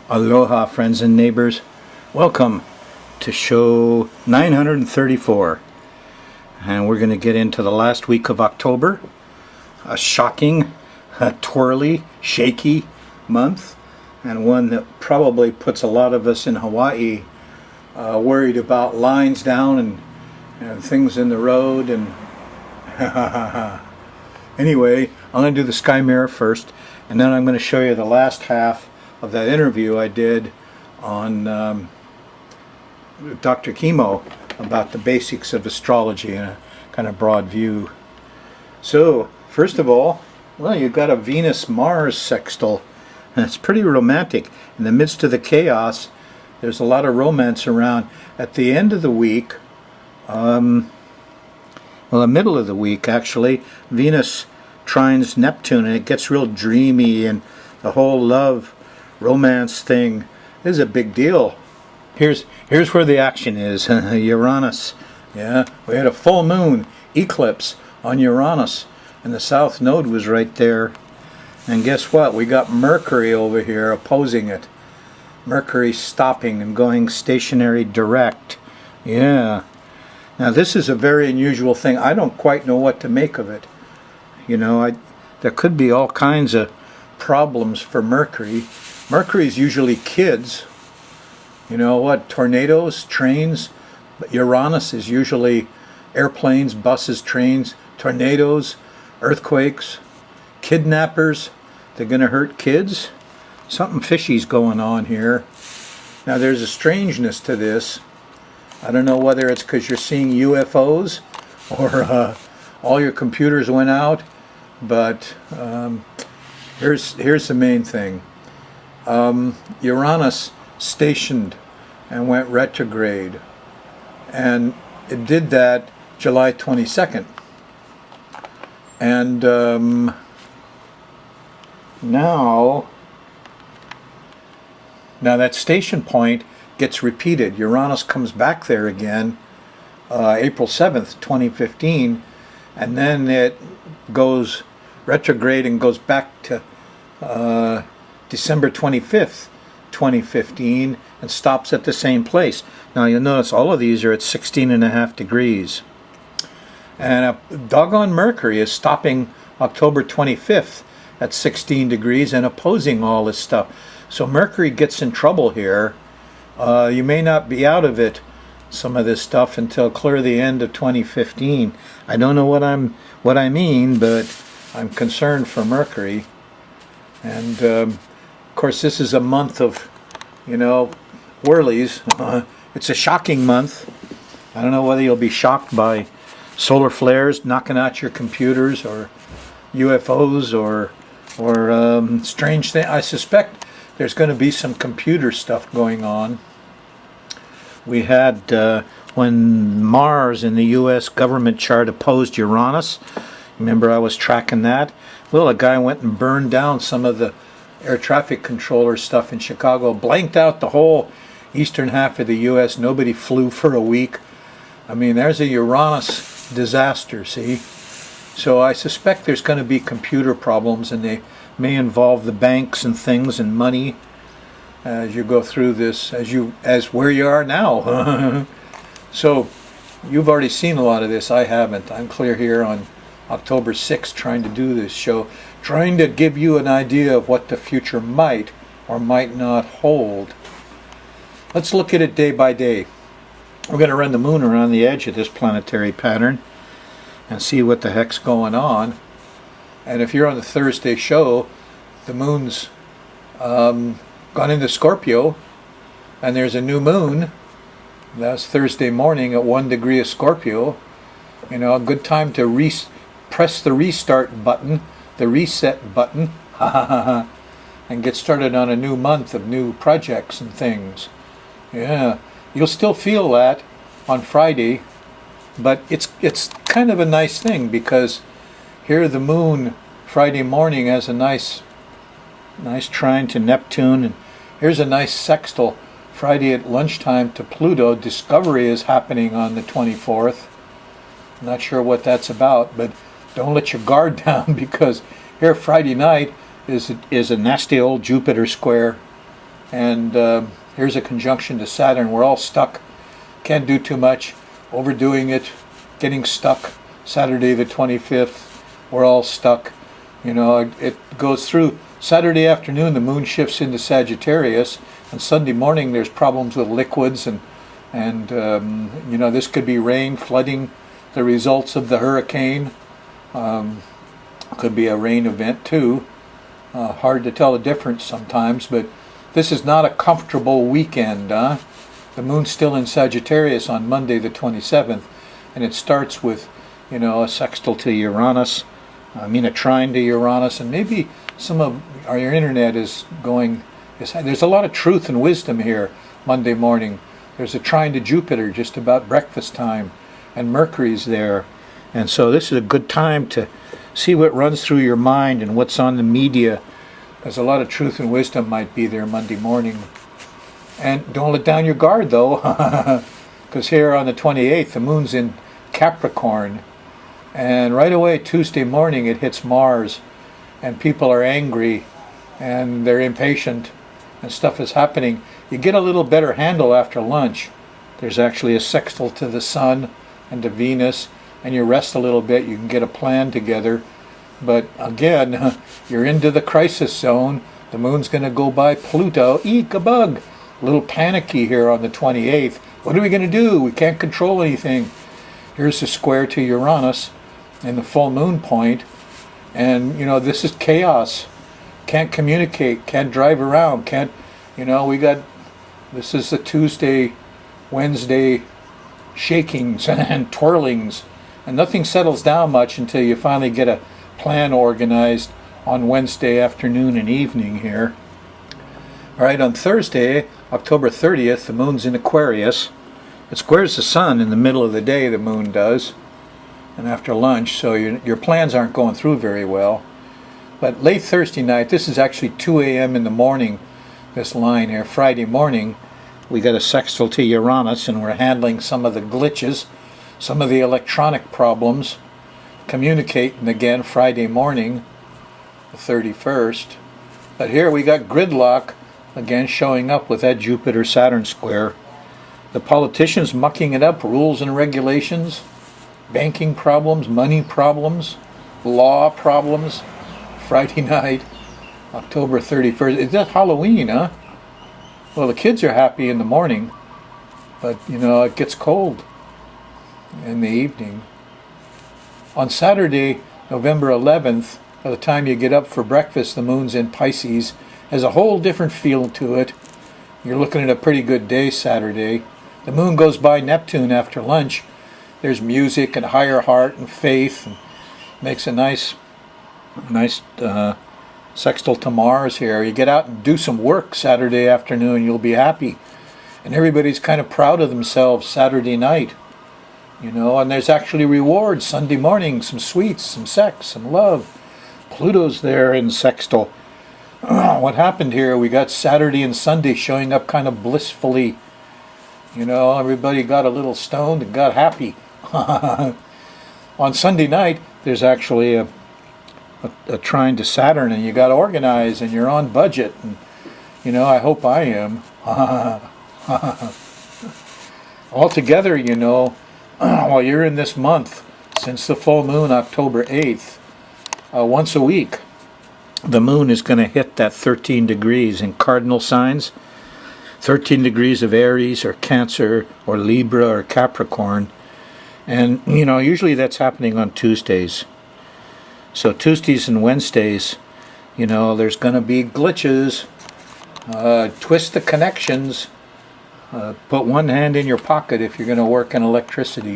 Aloha, friends and neighbors. Welcome to show 934. And we're going to get into the last week of October. A shocking, twirly, shaky month. And one that probably puts a lot of us in Hawaii worried about lines down and things in the road. And anyway, I'm going to do the sky mirror first. And then I'm going to show you the last half of that interview I did on Dr. Chemo about the basics of astrology in a kind of broad view. So, first of all, well, you've got a Venus-Mars sextile, and it's pretty romantic. In the midst of the chaos, there's a lot of romance around. At the end of the week, the middle of the week actually, Venus trines Neptune, and it gets real dreamy, and the whole love romance thing is a big deal. Here's where the action is. Uranus. Yeah, we had a full moon eclipse on Uranus, and the south node was right there. And guess what? We got Mercury over here opposing it. Mercury stopping and going stationary direct. Yeah. Now this is a very unusual thing. I don't quite know what to make of it. You know, there could be all kinds of problems for Mercury. Mercury is usually kids. You know what? Tornadoes, trains. But Uranus is usually airplanes, buses, trains, tornadoes, earthquakes, kidnappers. They're going to hurt kids. Something fishy's going on here. Now there's a strangeness to this. I don't know whether it's because you're seeing UFOs or all your computers went out, but here's the main thing. Uranus stationed and went retrograde, and it did that July 22nd. And now that station point gets repeated. Uranus comes back there again April 7th, 2015, and then it goes retrograde and goes back to December 25th, 2015, and stops at the same place. Now you'll notice all of these are at 16.5 degrees. And doggone Mercury is stopping October 25th at 16 degrees and opposing all this stuff. So Mercury gets in trouble here. You may not be out of it, some of this stuff, until clear the end of 2015. I don't know what I mean, but I'm concerned for Mercury. And of course, this is a month of, whirlies. It's a shocking month. I don't know whether you'll be shocked by solar flares knocking out your computers, or UFOs, or strange things. I suspect there's going to be some computer stuff going on. We had when Mars in the U.S. government chart opposed Uranus. Remember, I was tracking that. Well, a guy went and burned down some of the air traffic controller stuff in Chicago, blanked out the whole eastern half of the U.S. Nobody flew for a week. I mean, there's a Uranus disaster, see? So I suspect there's going to be computer problems, and they may involve the banks and things and money as you go through this, as where you are now. So you've already seen a lot of this. I haven't. I'm clear here on October 6th trying to do this show, trying to give you an idea of what the future might or might not hold. Let's look at it day by day. We're going to run the moon around the edge of this planetary pattern and see what the heck's going on. And if you're on the Thursday show, the moon's gone into Scorpio, and there's a new moon. That's Thursday morning at 1 degree of Scorpio. A good time to press the restart button, the reset button, and get started on a new month of new projects and things. Yeah, you'll still feel that on Friday, but it's kind of a nice thing, because here the moon Friday morning has a nice trine to Neptune, and here's a nice sextile Friday at lunchtime to Pluto. Discovery is happening on the 24th. I'm not sure what that's about, but don't let your guard down, because here Friday night is a nasty old Jupiter square and here's a conjunction to Saturn. We're all stuck. Can't do too much. Overdoing it. Getting stuck. Saturday the 25th. We're all stuck. You know, it goes through. Saturday afternoon, the moon shifts into Sagittarius, and Sunday morning there's problems with liquids, and you know, this could be rain, flooding, the results of the hurricane. Could be a rain event too. Hard to tell the difference sometimes, but this is not a comfortable weekend. The moon's still in Sagittarius on Monday the 27th, and it starts with, you know, a sextile to Uranus. I mean, a trine to Uranus, and maybe some of your internet is going. There's a lot of truth and wisdom here. Monday morning, there's a trine to Jupiter just about breakfast time, and Mercury's there, and so this is a good time to see what runs through your mind and what's on the media. There's a lot of truth and wisdom might be there Monday morning. And don't let down your guard, though, because here on the 28th, the moon's in Capricorn, and right away Tuesday morning it hits Mars, and people are angry, and they're impatient, and stuff is happening. You get a little better handle after lunch. There's actually a sextile to the Sun and to Venus, and you rest a little bit, you can get a plan together. But again, you're into the crisis zone. The moon's going to go by Pluto. Eek, a bug. A little panicky here on the 28th. What are we going to do? We can't control anything. Here's the square to Uranus in the full moon point. And, you know, this is chaos. Can't communicate, can't drive around, can't, you know, this is the Tuesday, Wednesday shakings and twirlings. And nothing settles down much until you finally get a plan organized on Wednesday afternoon and evening here. All right, on Thursday, October 30th, the moon's in Aquarius. It squares the sun in the middle of the day, the moon does, and after lunch, so your plans aren't going through very well. But late Thursday night, this is actually 2 a.m. in the morning, this line here, Friday morning, we got a sextile to Uranus, and we're handling some of the glitches, some of the electronic problems, communicating again Friday morning, the 31st. But here we got gridlock again showing up with that Jupiter-Saturn square. The politicians mucking it up, rules and regulations, banking problems, money problems, law problems. Friday night, October 31st. Is that Halloween, huh? Well, the kids are happy in the morning, but, you know, it gets cold in the evening. On Saturday, November 11th, by the time you get up for breakfast, the moon's in Pisces. Has a whole different feel to it. You're looking at a pretty good day Saturday. The moon goes by Neptune after lunch. There's music and higher heart and faith, and makes a nice sextile to Mars here. You get out and do some work Saturday afternoon, you'll be happy. And everybody's kind of proud of themselves Saturday night. You know, and there's actually rewards Sunday morning, some sweets, some sex, some love. Pluto's there in sextile. What happened here, we got Saturday and Sunday showing up kind of blissfully. You know, everybody got a little stoned and got happy. On Sunday night, there's actually a trine to Saturn, and you got to organize, and you're on budget, and, you know, I hope I am. Altogether, you know, while you're in this month, since the full moon, October 8th, once a week, the moon is going to hit that 13 degrees in cardinal signs, 13 degrees of Aries or Cancer or Libra or Capricorn, and, you know, usually that's happening on Tuesdays. So Tuesdays and Wednesdays, you know, there's going to be glitches. Twist the connections. Put one hand in your pocket if you're going to work in electricity.